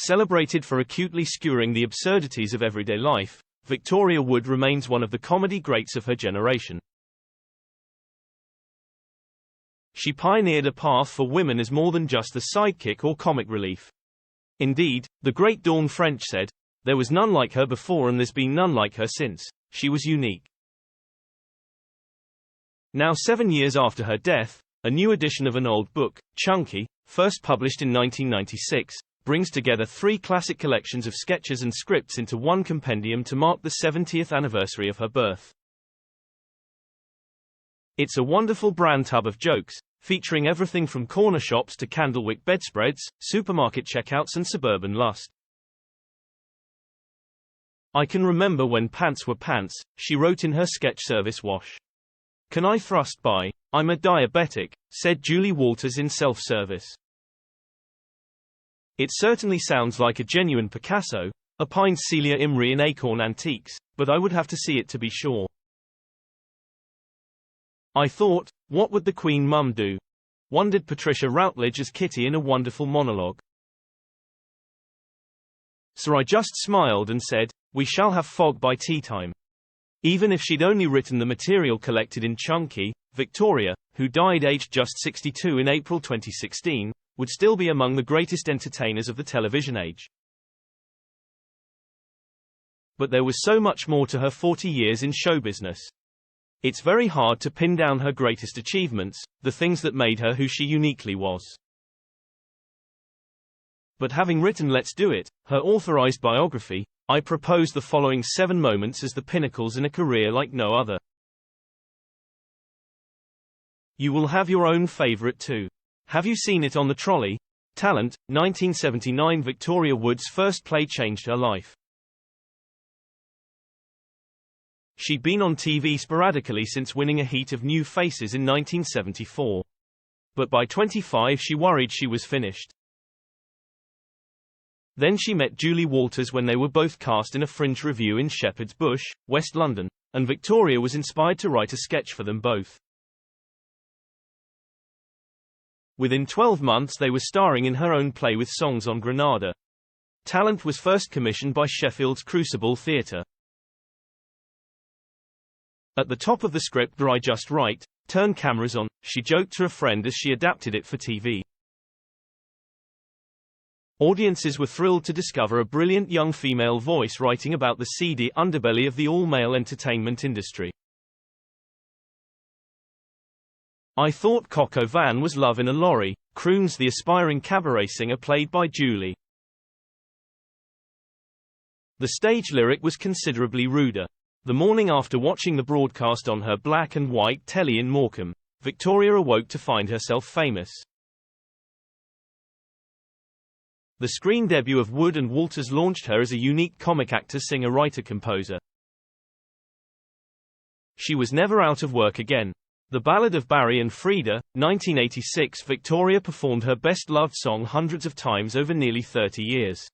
Celebrated for acutely skewering the absurdities of everyday life, Victoria Wood remains one of the comedy greats of her generation. She pioneered a path for women as more than just the sidekick or comic relief. Indeed, the great Dawn French said, "There was none like her before and there's been none like her since. She was unique." Now 7 years after her death, a new edition of an old book, Chunky, first published in 1996, brings together 3 classic collections of sketches and scripts into one compendium to mark the 70th anniversary of her birth. It's a wonderful brand tub of jokes, featuring everything from corner shops to Candlewick bedspreads, supermarket checkouts and suburban lust. "I can remember when pants were pants," she wrote in her sketch service Wash. "Can I thrust by? I'm a diabetic," said Julie Walters in self-service. It certainly sounds like a genuine Picasso, a pine Celia Imrie in Acorn Antiques, but I would have to see it to be sure. "I thought, what would the Queen Mum do?" wondered Patricia Routledge as Kitty in a wonderful monologue. "So I just smiled and said, we shall have fog by tea time." Even if she'd only written the material collected in Chunky, Victoria, who died aged just 62 in April 2016, would still be among the greatest entertainers of the television age. But there was so much more to her 40 years in show business. It's very hard to pin down her greatest achievements, the things that made her who she uniquely was. But having written Let's Do It, her authorized biography, I propose the following 7 moments as the pinnacles in a career like no other. You will have your own favorite too. Have you seen it on the trolley? Talent, 1979. Victoria Wood's first play changed her life. She'd been on TV sporadically since winning a heat of New Faces in 1974. But by 25 she worried she was finished. Then she met Julie Walters when they were both cast in a fringe revue in Shepherd's Bush, West London, and Victoria was inspired to write a sketch for them both. Within 12 months they were starring in her own play with songs on Granada. Talent was first commissioned by Sheffield's Crucible Theatre. At the top of the script "Do I Just Right, Turn Cameras On," she joked to a friend as she adapted it for TV. Audiences were thrilled to discover a brilliant young female voice writing about the seedy underbelly of the all-male entertainment industry. I thought Coco Van was love in a lorry, croons the aspiring cabaret singer played by Julie. The stage lyric was considerably ruder. The morning after watching the broadcast on her black and white telly in Morecambe, Victoria awoke to find herself famous. The screen debut of Wood and Walters launched her as a unique comic actor, singer, writer, composer. She was never out of work again. The Ballad of Barry and Frida, 1986. Victoria performed her best-loved song hundreds of times over nearly 30 years.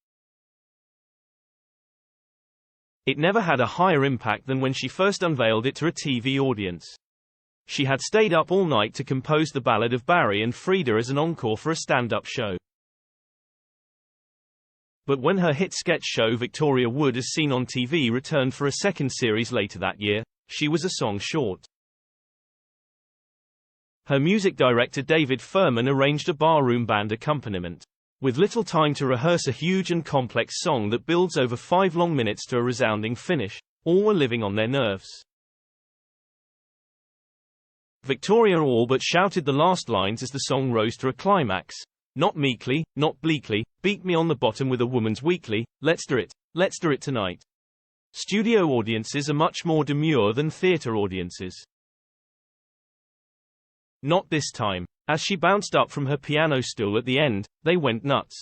It never had a higher impact than when she first unveiled it to a TV audience. She had stayed up all night to compose the Ballad of Barry and Frida as an encore for a stand-up show. But when her hit sketch show Victoria Wood as Seen on TV returned for a second series later that year, she was a song short. Her music director David Furman arranged a barroom band accompaniment. With little time to rehearse a huge and complex song that builds over 5 long minutes to a resounding finish, all were living on their nerves. Victoria all but shouted the last lines as the song rose to a climax. Not meekly, not bleakly, beat me on the bottom with a woman's weekly, let's do it tonight. Studio audiences are much more demure than theatre audiences. Not this time. As she bounced up from her piano stool at the end, they went nuts.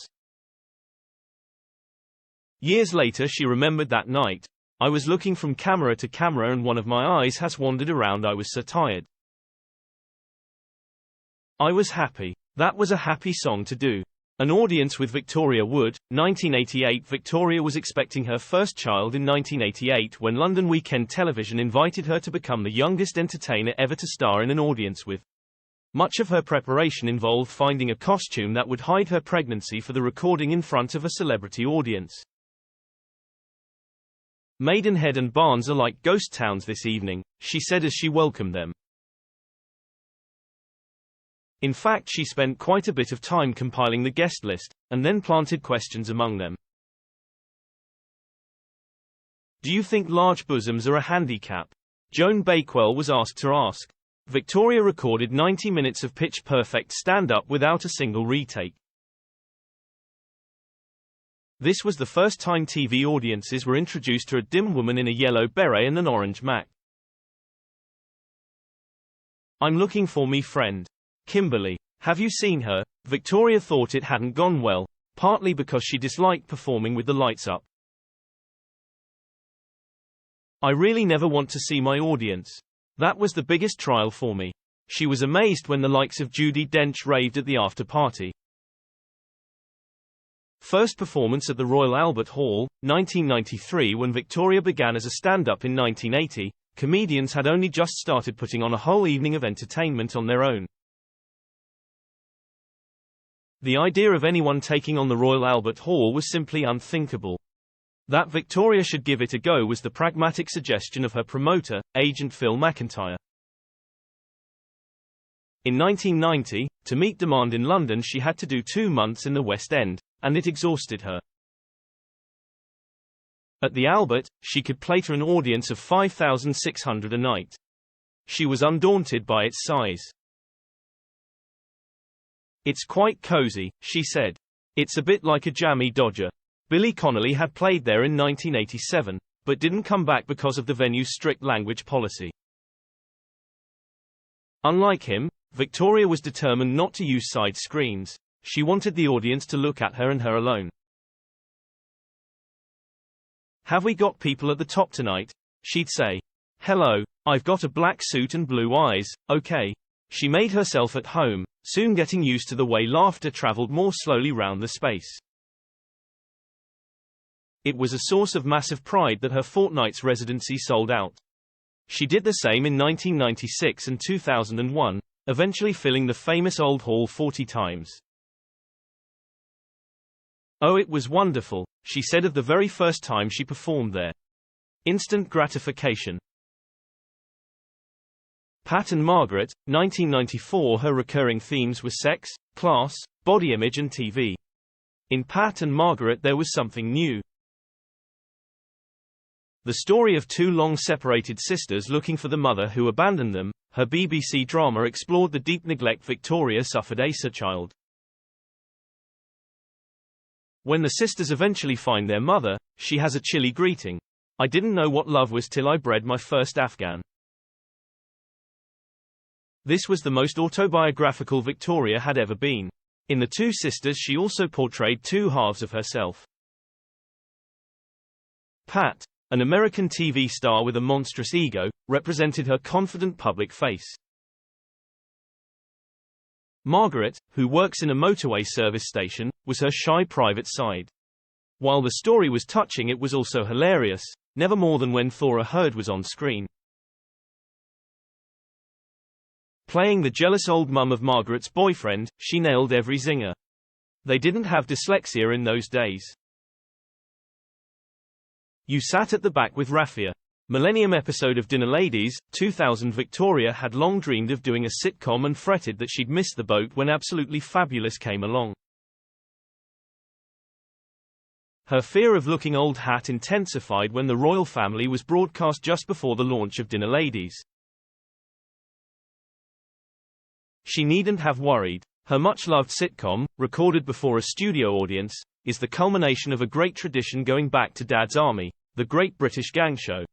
Years later she remembered that night. I was looking from camera to camera and one of my eyes has wandered around. I was so tired. I was happy. That was a happy song to do. An audience with Victoria Wood, 1988. Victoria was expecting her first child in 1988 when London Weekend Television invited her to become the youngest entertainer ever to star in an audience with Much of her preparation involved finding a costume that would hide her pregnancy for the recording in front of a celebrity audience. Maidenhead and Barnes are like ghost towns this evening, she said as she welcomed them. In fact, she spent quite a bit of time compiling the guest list, and then planted questions among them. Do you think large bosoms are a handicap? Joan Bakewell was asked to ask. Victoria recorded 90 minutes of pitch-perfect stand-up without a single retake. This was the first time TV audiences were introduced to a dim woman in a yellow beret and an orange mac. I'm looking for me friend. Kimberly. Have you seen her? Victoria thought it hadn't gone well, partly because she disliked performing with the lights up. I really never want to see my audience. That was the biggest trial for me. She was amazed when the likes of Judi Dench raved at the after-party. First performance at the Royal Albert Hall, 1993. When Victoria began as a stand-up in 1980, comedians had only just started putting on a whole evening of entertainment on their own. The idea of anyone taking on the Royal Albert Hall was simply unthinkable. That Victoria should give it a go was the pragmatic suggestion of her promoter, agent Phil McIntyre. In 1990, to meet demand in London she had to do 2 months in the West End, and it exhausted her. At the Albert, she could play to an audience of 5,600 a night. She was undaunted by its size. It's quite cozy, she said. It's a bit like a jammy Dodger. Billy Connolly had played there in 1987, but didn't come back because of the venue's strict language policy. Unlike him, Victoria was determined not to use side screens. She wanted the audience to look at her and her alone. Have we got people at the top tonight? She'd say. Hello, I've got a black suit and blue eyes, okay. She made herself at home, soon getting used to the way laughter traveled more slowly round the space. It was a source of massive pride that her fortnight's residency sold out. She did the same in 1996 and 2001, eventually filling the famous Old Hall 40 times. Oh, it was wonderful, she said of the very first time she performed there. Instant gratification. Pat and Margaret, 1994. Her recurring themes were sex, class, body image and TV. In Pat and Margaret there was something new. The story of 2 long-separated sisters looking for the mother who abandoned them, her BBC drama explored the deep neglect Victoria suffered as a child. When the sisters eventually find their mother, she has a chilly greeting. I didn't know what love was till I bred my first Afghan. This was the most autobiographical Victoria had ever been. In The Two Sisters she also portrayed 2 halves of herself. Pat, an American TV star with a monstrous ego, represented her confident public face. Margaret, who works in a motorway service station, was her shy private side. While the story was touching, it was also hilarious, never more than when Thora Hird was on screen. Playing the jealous old mum of Margaret's boyfriend, she nailed every zinger. They didn't have dyslexia in those days. You sat at the back with Raffia. Millennium episode of Dinner Ladies, 2000. Victoria had long dreamed of doing a sitcom and fretted that she'd missed the boat when Absolutely Fabulous came along. Her fear of looking old hat intensified when the royal family was broadcast just before the launch of Dinner Ladies. She needn't have worried. Her much-loved sitcom, recorded before a studio audience, is the culmination of a great tradition going back to Dad's Army, the Great British Gang Show.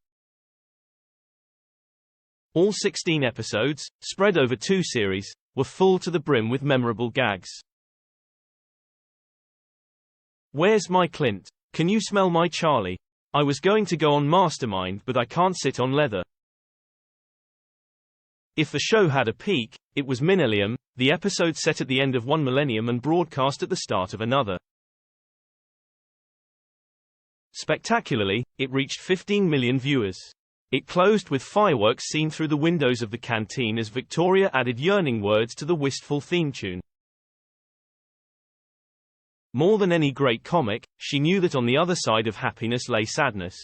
All 16 episodes, spread over 2 series, were full to the brim with memorable gags. Where's my Clint? Can you smell my Charlie? I was going to go on Mastermind but I can't sit on leather. If the show had a peak, it was Millennium, the episode set at the end of one millennium and broadcast at the start of another. Spectacularly, it reached 15 million viewers. It closed with fireworks seen through the windows of the canteen as Victoria added yearning words to the wistful theme tune. More than any great comic, she knew that on the other side of happiness lay sadness.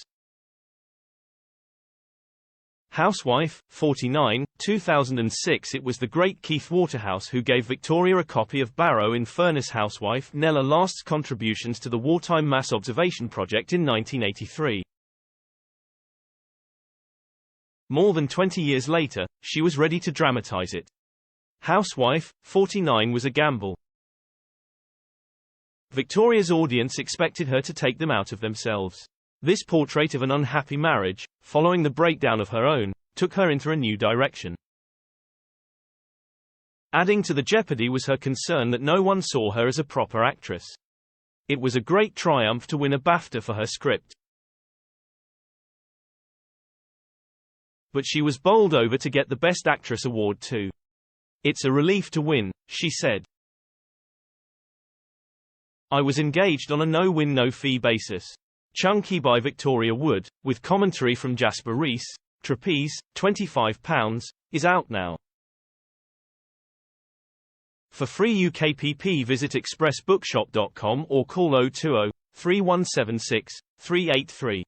Housewife, 49, 2006. It was the great Keith Waterhouse who gave Victoria a copy of Barrow in Furnace. Housewife Nella Last's contributions to the Wartime Mass Observation Project in 1983. More than 20 years later, she was ready to dramatize it. Housewife, 49 was a gamble. Victoria's audience expected her to take them out of themselves. This portrait of an unhappy marriage, following the breakdown of her own, took her into a new direction. Adding to the jeopardy was her concern that no one saw her as a proper actress. It was a great triumph to win a BAFTA for her script. But she was bowled over to get the Best Actress award too. "It's a relief to win," she said. "I was engaged on a no-win no-fee basis." Chunky by Victoria Wood, with commentary from Jasper Rees. Trapeze, £25, is out now. For free UKPP visit expressbookshop.com or call 020 3176 383.